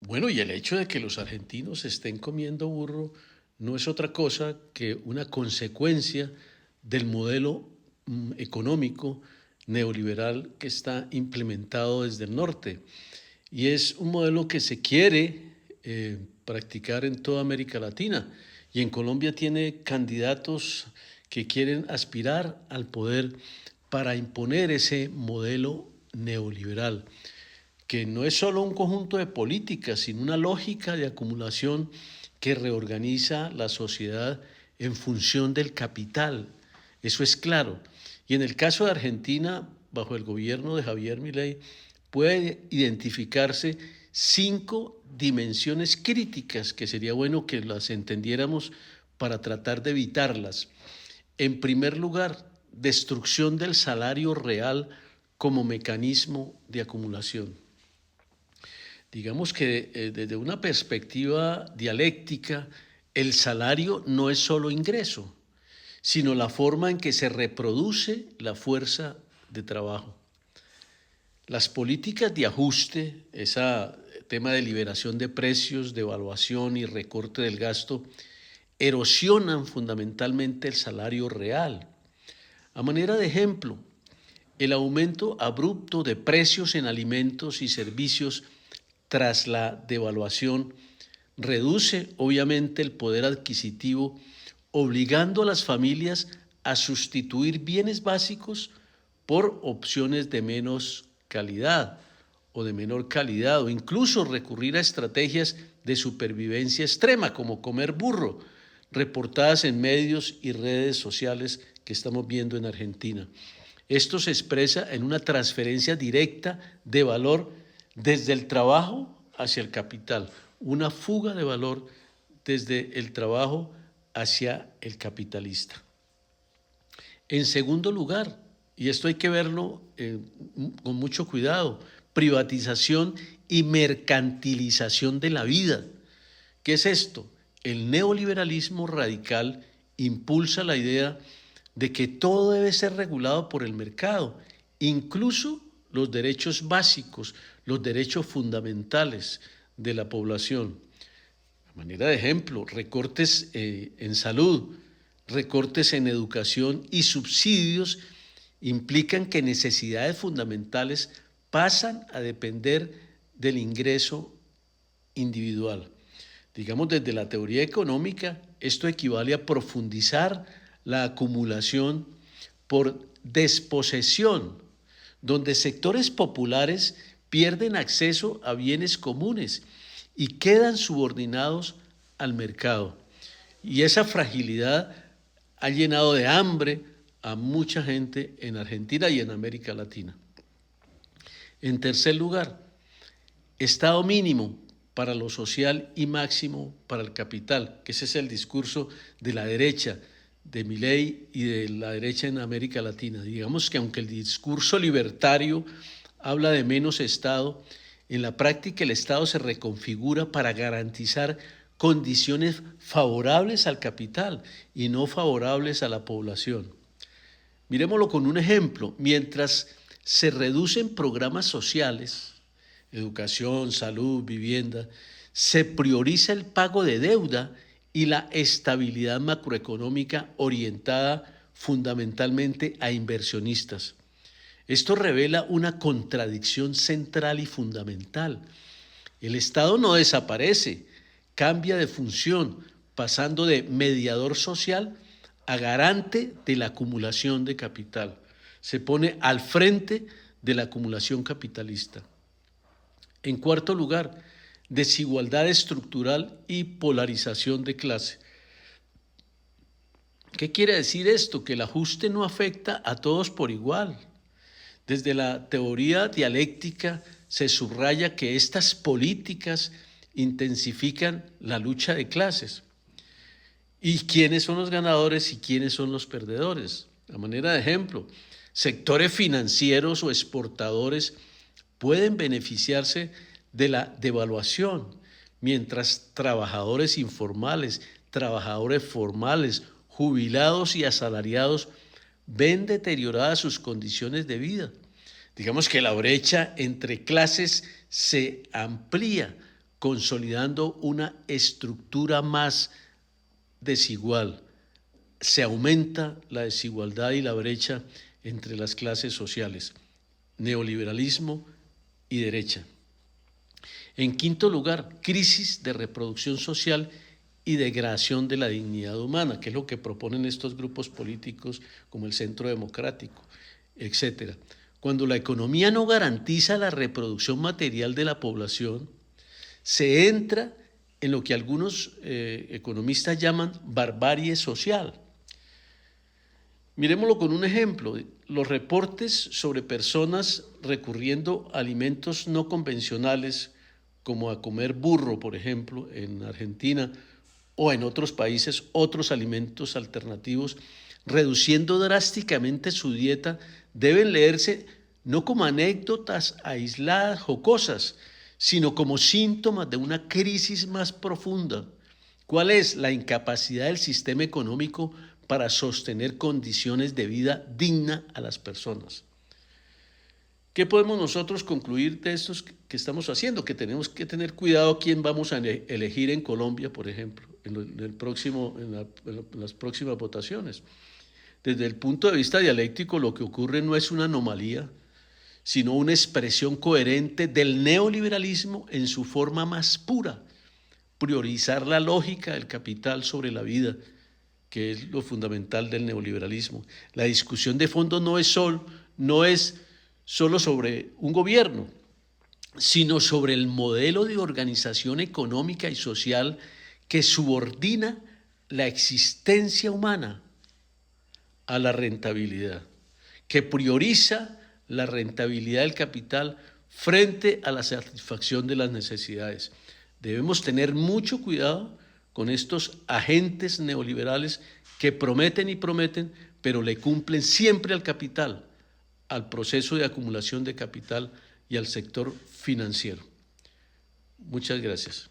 Bueno, y el hecho de que los argentinos estén comiendo burro no es otra cosa que una consecuencia del modelo económico neoliberal que está implementado desde el norte. Y es un modelo que se quiere practicar en toda América Latina. Y en Colombia tiene candidatos que quieren aspirar al poder para imponer ese modelo neoliberal, que no es solo un conjunto de políticas, sino una lógica de acumulación que reorganiza la sociedad en función del capital. Eso es claro. Y en el caso de Argentina, bajo el gobierno de Javier Milei, puede identificarse 5 dimensiones críticas que sería bueno que las entendiéramos para tratar de evitarlas. En primer lugar, destrucción del salario real como mecanismo de acumulación. Digamos que desde una perspectiva dialéctica, el salario no es solo ingreso, sino la forma en que se reproduce la fuerza de trabajo. Las políticas de ajuste, ese tema de liberación de precios, devaluación y recorte del gasto, erosionan fundamentalmente el salario real. A manera de ejemplo, el aumento abrupto de precios en alimentos y servicios tras la devaluación reduce obviamente el poder adquisitivo, obligando a las familias a sustituir bienes básicos por opciones de menos calidad o de menor calidad, o incluso recurrir a estrategias de supervivencia extrema, como comer burro, reportadas en medios y redes sociales que estamos viendo en Argentina. Esto se expresa en una transferencia directa de valor desde el trabajo hacia el capital, una fuga de valor desde el trabajo hacia el capitalista. En segundo lugar, y esto hay que verlo con mucho cuidado, privatización y mercantilización de la vida. ¿Qué es esto? El neoliberalismo radical impulsa la idea de que todo debe ser regulado por el mercado, incluso los derechos básicos, los derechos fundamentales de la población. A manera de ejemplo, recortes en salud, recortes en educación y subsidios implican que necesidades fundamentales pasan a depender del ingreso individual. Digamos, desde la teoría económica, esto equivale a profundizar la acumulación por desposesión, donde sectores populares pierden acceso a bienes comunes y quedan subordinados al mercado. Y esa fragilidad ha llenado de hambre a mucha gente en Argentina y en América Latina. En tercer lugar, Estado mínimo para lo social y máximo para el capital, que ese es el discurso de la derecha, de Milei y de la derecha en América Latina. Digamos que aunque el discurso libertario habla de menos Estado, en la práctica el Estado se reconfigura para garantizar condiciones favorables al capital y no favorables a la población. Miremoslo con un ejemplo. Mientras se reducen programas sociales, educación, salud, vivienda, se prioriza el pago de deuda y la estabilidad macroeconómica orientada fundamentalmente a inversionistas. Esto revela una contradicción central y fundamental. El Estado no desaparece, cambia de función, pasando de mediador social a garante de la acumulación de capital. Se pone al frente de la acumulación capitalista. En cuarto lugar, desigualdad estructural y polarización de clase. ¿Qué quiere decir esto? Que el ajuste no afecta a todos por igual. Desde la teoría dialéctica se subraya que estas políticas intensifican la lucha de clases. ¿Y quiénes son los ganadores y quiénes son los perdedores? A manera de ejemplo, sectores financieros o exportadores pueden beneficiarse de la devaluación, mientras trabajadores informales, trabajadores formales, jubilados y asalariados ven deterioradas sus condiciones de vida. Digamos que la brecha entre clases se amplía consolidando una estructura más desigual. Se aumenta la desigualdad y la brecha entre las clases sociales, neoliberalismo y derecha. En quinto lugar, crisis de reproducción social y degradación de la dignidad humana, que es lo que proponen estos grupos políticos como el Centro Democrático, etcétera. Cuando la economía no garantiza la reproducción material de la población, se entra en lo que algunos economistas llaman barbarie social. Mirémoslo con un ejemplo. Los reportes sobre personas recurriendo a alimentos no convencionales, como a comer burro, por ejemplo, en Argentina, o en otros países, otros alimentos alternativos, reduciendo drásticamente su dieta, deben leerse no como anécdotas aisladas, jocosas, sino como síntomas de una crisis más profunda. ¿Cuál es? La incapacidad del sistema económico para sostener condiciones de vida digna a las personas. ¿Qué podemos nosotros concluir de estos que estamos haciendo? Que tenemos que tener cuidado quién vamos a elegir en Colombia, por ejemplo, en las próximas votaciones. Desde el punto de vista dialéctico, lo que ocurre no es una anomalía, sino una expresión coherente del neoliberalismo en su forma más pura. Priorizar la lógica del capital sobre la vida, que es lo fundamental del neoliberalismo. La discusión de fondo no es solo sobre un gobierno, sino sobre el modelo de organización económica y social que subordina la existencia humana a la rentabilidad, que prioriza la rentabilidad del capital frente a la satisfacción de las necesidades. Debemos tener mucho cuidado con estos agentes neoliberales que prometen y prometen, pero le cumplen siempre al capital, al proceso de acumulación de capital y al sector financiero. Muchas gracias.